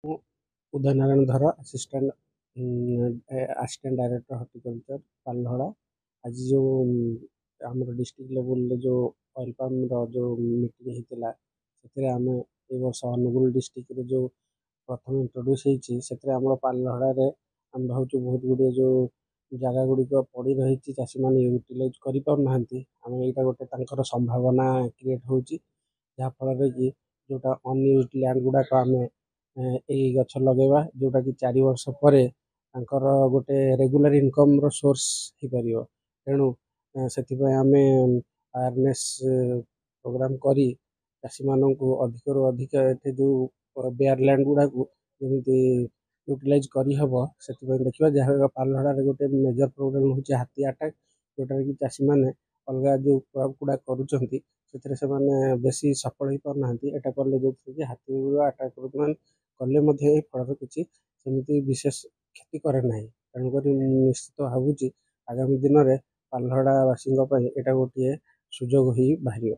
ମୁଁ ଉଦୟ ନାରାୟଣ ଧର assistant director horticulture Pallahara. ଆଜି ଯେଉଁ ଆମର ଡିଷ୍ଟ୍ରିକ୍ଟ ଲେବୁଲରେ ଯେଉଁ ଅଏଲ୍ ପାମ୍ର ଯେଉଁ ମିଟିଂ ହେଇଥିଲା, ସେଥିରେ ଆମେ ଏ ବର୍ଷ ଅନୁଗୁଳ ଡିଷ୍ଟ୍ରିକ୍ଟରେ ଯେଉଁ ପ୍ରଥମେ ଇଣ୍ଟ୍ରୋଡ୍ୟୁସ୍ ହେଇଛି, ସେଥିରେ ଆମର ପାଲହଡ଼ାରେ ଆମେ ଭାବୁଛୁ ବହୁତ ଗୁଡ଼ିଏ ଯେଉଁ ଜାଗା ଗୁଡ଼ିକ ପଡ଼ି ରହିଛି, ଚାଷୀମାନେ ୟୁଟିଲାଇଜ୍ କରିପାରୁନାହାନ୍ତି। ଆମେ ଏଇଟା ଗୋଟେ ତାଙ୍କର ସମ୍ଭାବନା କ୍ରିଏଟ୍ ହେଉଛି, ଯାହାଫଳରେ କି ଯେଉଁଟା ଅନୟୁଜ୍ଡ ଲ୍ୟାଣ୍ଡ ଗୁଡ଼ାକ ଆମେ ଏଇ ଗଛ ଲଗାଇବା, ଯେଉଁଟାକି 4 ବର୍ଷ ପରେ ତାଙ୍କର ଗୋଟେ ରେଗୁଲାର ଇନକମ୍ର ସୋର୍ସ ହେଇପାରିବ। ତେଣୁ ସେଥିପାଇଁ ଆମେ ଆୱାରନେସ୍ ପ୍ରୋଗ୍ରାମ କରି ଚାଷୀମାନଙ୍କୁ ଅଧିକରୁ ଅଧିକ ଏଠି ଯେଉଁ ବେୟାର ଲ୍ୟାଣ୍ଡ ଗୁଡ଼ାକୁ ଯେମିତି ୟୁଟିଲାଇଜ୍ କରିହେବ, ସେଥିପାଇଁ ଦେଖିବା। ଯାହା ପାଲହଡ଼ାରେ ଗୋଟେ ମେଜର ପ୍ରୋବ୍ଲେମ୍ ହେଉଛି ହାତୀ ଆଟାକ୍, ଯେଉଁଟାରେ କି ଚାଷୀମାନେ ଅଲଗା ଯେଉଁ କ୍ରପ୍ ଗୁଡ଼ା କରୁଛନ୍ତି, ସେଥିରେ ସେମାନେ ବେଶୀ ସଫଳ ହେଇପାରୁନାହାନ୍ତି। ଏଇଟା କଲେ ଯେଉଁଥିରେ କି ହାତୀ ଆଟାକ୍ କଲେ ମଧ୍ୟ ଏ ଫଳର କିଛି ସେମିତି ବିଶେଷ କ୍ଷତି କରେ ନାହିଁ। ତେଣୁକରି ମୁଁ ନିଶ୍ଚିତ ଭାବୁଛି ଆଗାମୀ ଦିନରେ ପାଲହଡ଼ାବାସୀଙ୍କ ପାଇଁ ଏଇଟା ଗୋଟିଏ ସୁଯୋଗ ହୋଇ ବାହାରିବ।